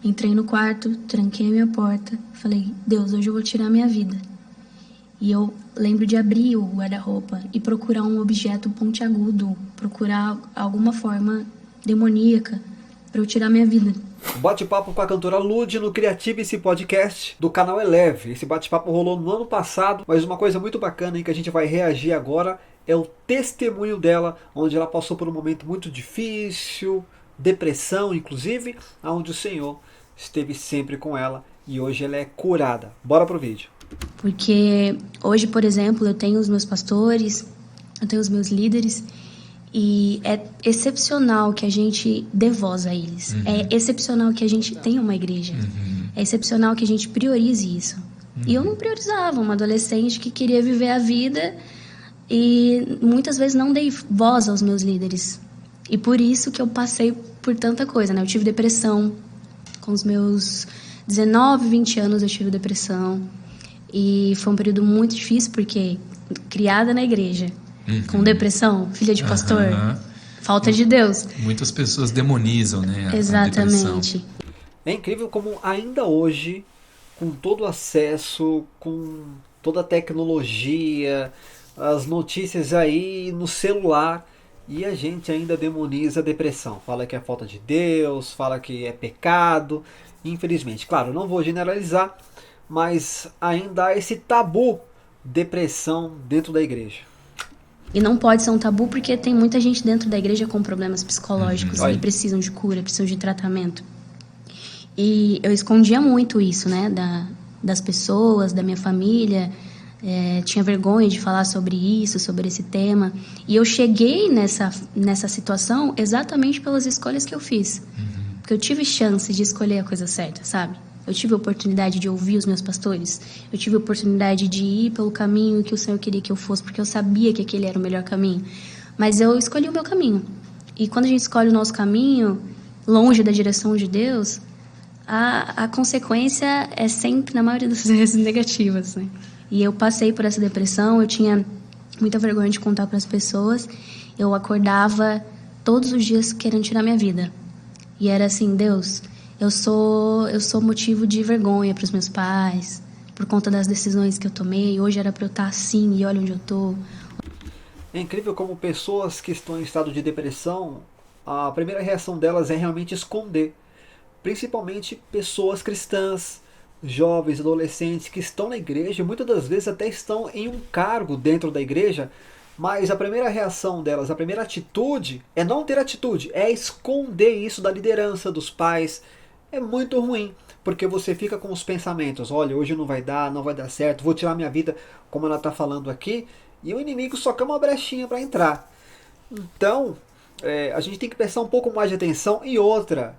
entrei no quarto, tranquei a minha porta, falei, Deus, hoje eu vou tirar minha vida. E eu lembro de abrir o guarda-roupa e procurar um objeto pontiagudo, procurar alguma forma demoníaca para eu tirar minha vida. Bate-papo com a cantora Lud no Creative-se Podcast do canal Eleve. Esse bate-papo rolou no ano passado, mas uma coisa muito bacana em que a gente vai reagir agora é o testemunho dela, onde ela passou por um momento muito difícil, depressão inclusive, onde o Senhor esteve sempre com ela e hoje ela é curada. Bora pro vídeo. Porque hoje, por exemplo, eu tenho os meus pastores, eu tenho os meus líderes, e é excepcional que a gente dê voz a eles. É excepcional que a gente tenha uma igreja. É excepcional que a gente priorize isso. E eu não priorizava, uma adolescente que queria viver a vida e muitas vezes não dei voz aos meus líderes. E por isso que eu passei por tanta coisa, né? Eu tive depressão. Com os meus 19, 20 anos eu tive depressão. E foi um período muito difícil porque criada na igreja, com depressão, filha de pastor, falta de Deus. Muitas pessoas demonizam, né? Exatamente. É incrível como ainda hoje, com todo o acesso, com toda a tecnologia, as notícias aí no celular, e a gente ainda demoniza a depressão. Fala que é falta de Deus, fala que é pecado. Infelizmente, claro, não vou generalizar, mas ainda há esse tabu depressão dentro da igreja. E não pode ser um tabu porque tem muita gente dentro da igreja com problemas psicológicos e precisam de cura, precisam de tratamento. E eu escondia muito isso, né, das pessoas, da minha família. Tinha vergonha de falar sobre isso, sobre esse tema. E eu cheguei nessa situação exatamente pelas escolhas que eu fiz. Porque eu tive chance de escolher a coisa certa, sabe? Eu tive a oportunidade de ouvir os meus pastores. Eu tive a oportunidade de ir pelo caminho que o Senhor queria que eu fosse, porque eu sabia que aquele era o melhor caminho. Mas eu escolhi o meu caminho. E quando a gente escolhe o nosso caminho, longe da direção de Deus, a consequência é sempre, na maioria das vezes, negativa, né? E eu passei por essa depressão, eu tinha muita vergonha de contar para as pessoas. Eu acordava todos os dias querendo tirar minha vida. E era assim, Deus, eu sou motivo de vergonha para os meus pais, por conta das decisões que eu tomei. Hoje era para eu estar assim e olha onde eu tô. É incrível como pessoas que estão em estado de depressão, a primeira reação delas é realmente esconder. Principalmente pessoas cristãs, jovens, adolescentes que estão na igreja, muitas das vezes até estão em um cargo dentro da igreja, mas a primeira reação delas, a primeira atitude é não ter atitude, é esconder isso da liderança, dos pais. É muito ruim, porque você fica com os pensamentos, olha, hoje não vai dar certo, vou tirar minha vida, como ela está falando aqui, e o inimigo só quer uma brechinha para entrar. Então, a gente tem que prestar um pouco mais de atenção. E outra,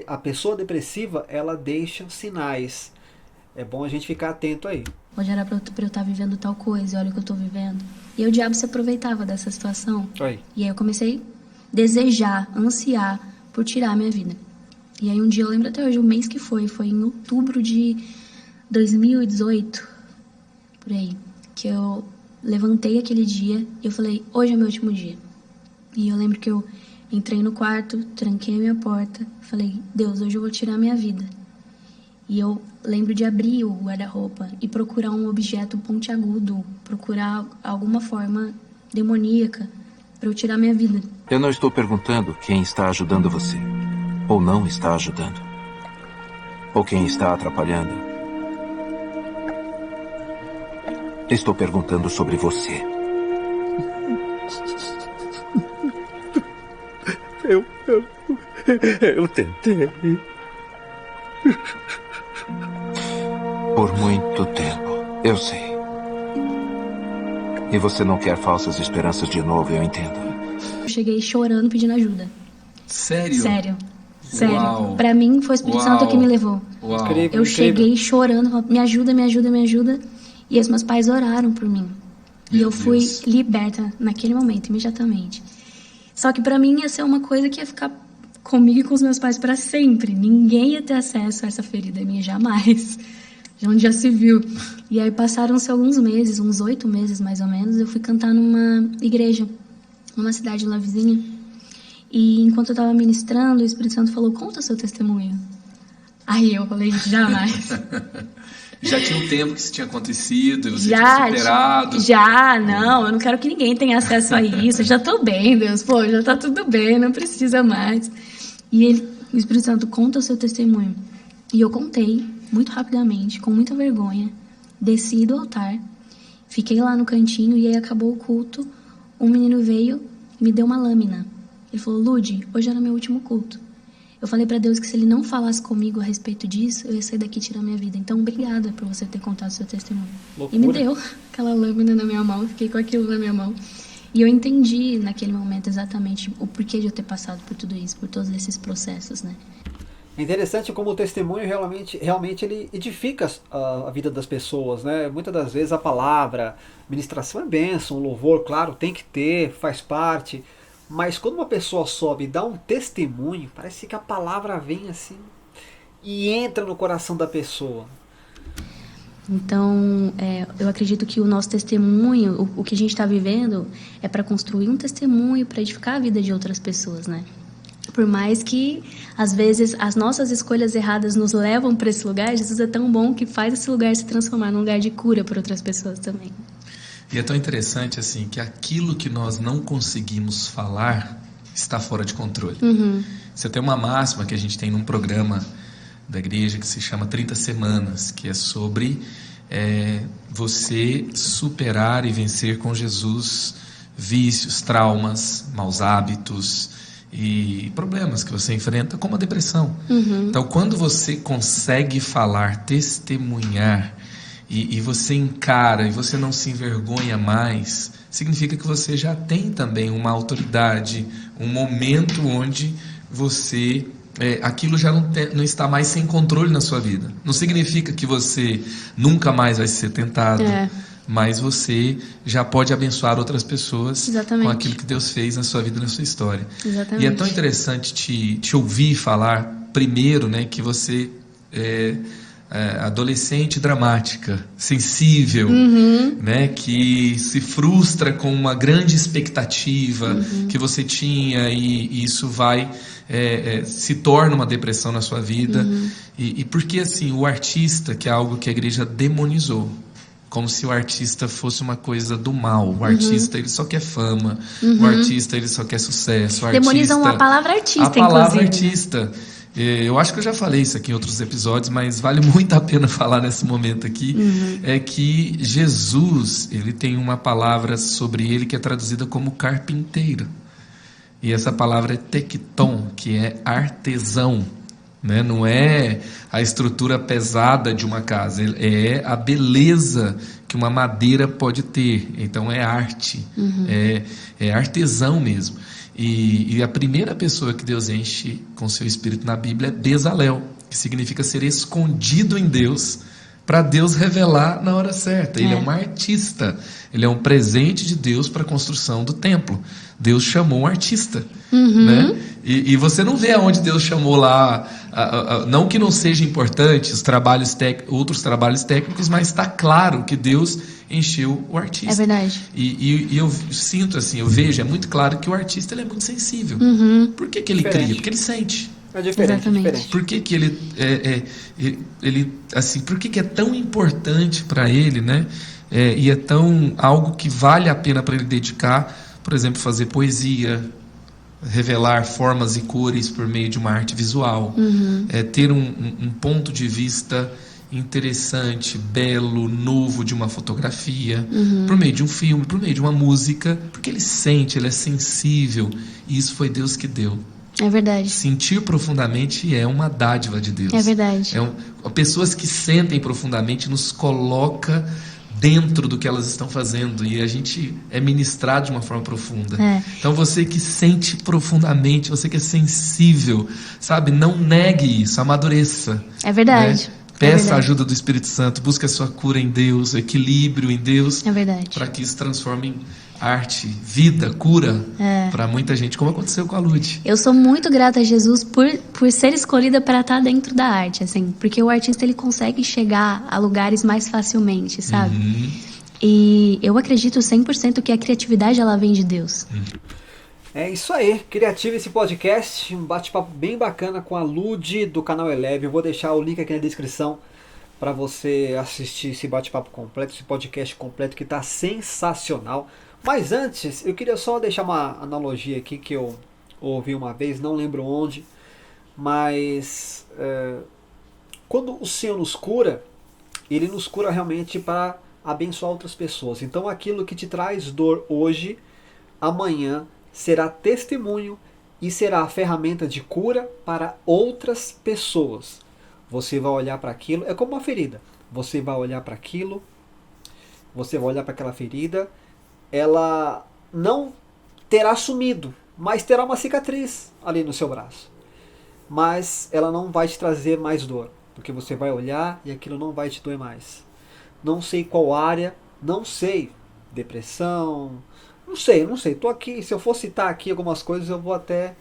a pessoa depressiva, ela deixa sinais. É bom a gente ficar atento aí. Hoje era pra eu estar vivendo tal coisa, olha o que eu tô vivendo. E aí o diabo se aproveitava dessa situação. E aí eu comecei a desejar, ansiar por tirar a minha vida. E aí um dia, eu lembro até hoje, o mês que foi em outubro de 2018, por aí, que eu levantei aquele dia e eu falei, hoje é meu último dia. E eu lembro que eu entrei no quarto, tranquei a minha porta, falei, Deus, hoje eu vou tirar a minha vida. E eu lembro de abrir o guarda-roupa e procurar um objeto pontiagudo, procurar alguma forma demoníaca para eu tirar a minha vida. Eu não estou perguntando quem está ajudando você, ou não está ajudando, ou quem está atrapalhando. Estou perguntando sobre você. Eu tentei. Por muito tempo, eu sei. E você não quer falsas esperanças de novo, eu entendo. Eu cheguei chorando pedindo ajuda. Sério? Sério. Sério. Uau. Pra mim foi o Espírito Santo que me levou. Uau. Incrível, Cheguei chorando, falando, me ajuda, me ajuda, me ajuda. E os meus pais oraram por mim. E eu fui liberta naquele momento, imediatamente. Só que pra mim ia ser uma coisa que ia ficar comigo e com os meus pais pra sempre. Ninguém ia ter acesso a essa ferida minha, jamais. Onde já se viu. E aí passaram-se alguns meses, uns 8 meses mais ou menos, eu fui cantar numa igreja, numa cidade lá vizinha. E enquanto eu estava ministrando, o Espírito Santo falou, conta o seu testemunho. Aí eu falei, jamais. Já tinha um tempo que isso tinha acontecido, você Já, tinha superado. não, eu não quero que ninguém tenha acesso a isso, eu já tô bem, Deus, pô, já tá tudo bem, não precisa mais. E o Espírito Santo conta o seu testemunho. E eu contei, muito rapidamente, com muita vergonha, desci do altar, fiquei lá no cantinho e aí acabou o culto, um menino veio e me deu uma lâmina. Ele falou, Ludy, hoje era meu último culto. Eu falei pra Deus que se ele não falasse comigo a respeito disso, eu ia sair daqui e tirar minha vida. Então, obrigada por você ter contado o seu testemunho. Loucura. E me deu aquela lâmina na minha mão, fiquei com aquilo na minha mão. E eu entendi naquele momento exatamente o porquê de eu ter passado por tudo isso, por todos esses processos, né? É interessante como o testemunho realmente ele edifica a vida das pessoas, né? Muitas das vezes a palavra, ministração é bênção, louvor, claro, tem que ter, faz parte. Mas quando uma pessoa sobe e dá um testemunho, parece que a palavra vem assim e entra no coração da pessoa. Então, eu acredito que o nosso testemunho, o que a gente está vivendo, é para construir um testemunho, para edificar a vida de outras pessoas, né? Por mais que, às vezes, as nossas escolhas erradas nos levam para esse lugar, Jesus é tão bom que faz esse lugar se transformar num lugar de cura para outras pessoas também. E é tão interessante assim que aquilo que nós não conseguimos falar está fora de controle. Você tem uma máxima que a gente tem num programa da igreja que se chama 30 Semanas, que é sobre você superar e vencer com Jesus vícios, traumas, maus hábitos e problemas que você enfrenta, como a depressão. Então, quando você consegue falar, testemunhar, e você encara e você não se envergonha mais, significa que você já tem também uma autoridade, um momento onde você aquilo já não está mais sem controle na sua vida. Não significa que você nunca mais vai ser tentado, mas você já pode abençoar outras pessoas com aquilo que Deus fez na sua vida, na sua história. Exatamente. E é tão interessante te ouvir falar primeiro, né, que você adolescente dramática, sensível, né, que se frustra com uma grande expectativa que você tinha e isso vai se torna uma depressão na sua vida. E porque assim, o artista, que é algo que a igreja demonizou, como se o artista fosse uma coisa do mal. O artista, ele só quer fama. O artista, ele só quer sucesso. Demonizam a palavra artista, inclusive. A palavra artista. Eu acho que eu já falei isso aqui em outros episódios, mas vale muito a pena falar nesse momento aqui. É que Jesus, ele tem uma palavra sobre ele que é traduzida como carpinteiro. E essa palavra é tecton, que é artesão. Né? Não é a estrutura pesada de uma casa, é a beleza que uma madeira pode ter. Então é arte, é artesão mesmo. E a primeira pessoa que Deus enche com seu Espírito na Bíblia é Bezalel, que significa ser escondido em Deus, para Deus revelar na hora certa. Ele é um artista, ele é um presente de Deus para a construção do templo. Deus chamou um artista, né? E você não vê aonde Deus chamou lá, não que não seja importante outros trabalhos técnicos, mas está claro que Deus encheu o artista. É verdade. E eu sinto assim, eu vejo, é muito claro que o artista ele é muito sensível. Por que ele cria? Porque ele sente. É diferente. Exatamente. Diferente. Por que ele assim, por que é tão importante para ele, né? E é tão algo que vale a pena para ele dedicar, por exemplo, fazer poesia, revelar formas e cores por meio de uma arte visual, ter um ponto de vista interessante, belo, novo de uma fotografia, por meio de um filme, por meio de uma música, porque ele sente, ele é sensível, e isso foi Deus que deu. É verdade. Sentir profundamente é uma dádiva de Deus. É verdade. Pessoas que sentem profundamente nos coloca dentro do que elas estão fazendo, e a gente é ministrado de uma forma profunda. Então você que sente profundamente, você que é sensível, sabe, não negue isso, amadureça. É verdade. Né? Peça a ajuda do Espírito Santo, busque a sua cura em Deus, o equilíbrio em Deus. É verdade. Para que isso transforme em arte, vida, cura para muita gente, como aconteceu com a Ludy. Eu sou muito grata a Jesus por ser escolhida para estar dentro da arte, assim, porque o artista ele consegue chegar a lugares mais facilmente, sabe? E eu acredito 100% que a criatividade ela vem de Deus. É isso aí, criativo esse podcast, um bate-papo bem bacana com a Lud do canal Eleve. Eu vou deixar o link aqui na descrição para você assistir esse bate-papo completo, esse podcast completo que está sensacional. Mas antes, eu queria só deixar uma analogia aqui que eu ouvi uma vez, não lembro onde, mas quando o Senhor nos cura, Ele nos cura realmente para abençoar outras pessoas. Então aquilo que te traz dor hoje, amanhã será testemunho e será a ferramenta de cura para outras pessoas. Você vai olhar para aquilo, é como uma ferida. Você vai olhar para aquilo, você vai olhar para aquela ferida, ela não terá sumido, mas terá uma cicatriz ali no seu braço. Mas ela não vai te trazer mais dor, porque você vai olhar e aquilo não vai te doer mais. Não sei qual área, não sei, depressão, não sei. Tô aqui, se eu for citar aqui algumas coisas, eu vou até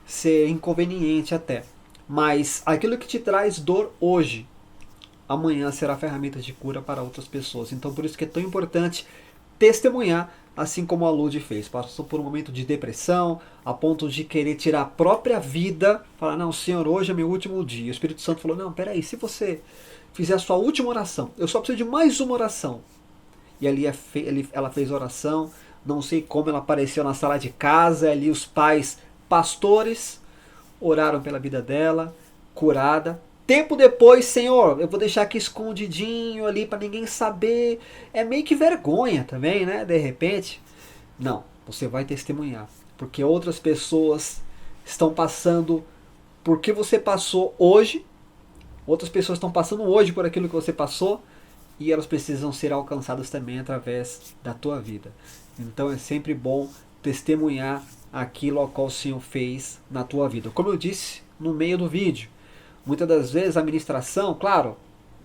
ser inconveniente até. Mas aquilo que te traz dor hoje, amanhã será ferramenta de cura para outras pessoas. Então por isso que é tão importante testemunhar, assim como a Lud fez. Passou por um momento de depressão, a ponto de querer tirar a própria vida, falar, não, Senhor, hoje é meu último dia. O Espírito Santo falou, não, peraí, se você fizer a sua última oração, eu só preciso de mais uma oração. E ali ela fez oração, não sei como ela apareceu na sala de casa, ali os pais pastores oraram pela vida dela, curada. Tempo depois, Senhor, eu vou deixar aqui escondidinho ali para ninguém saber. É meio que vergonha também, né? De repente. Não, você vai testemunhar. Porque outras pessoas estão passando por que você passou hoje. Outras pessoas estão passando hoje por aquilo que você passou. E elas precisam ser alcançadas também através da tua vida. Então é sempre bom testemunhar aquilo ao qual o Senhor fez na tua vida. Como eu disse no meio do vídeo, muitas das vezes a ministração, claro,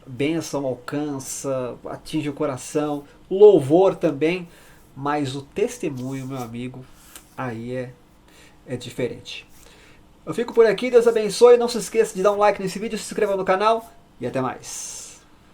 bênção alcança, atinge o coração, louvor também, mas o testemunho, meu amigo, aí é diferente. Eu fico por aqui, Deus abençoe, não se esqueça de dar um like nesse vídeo, se inscreva no canal e até mais.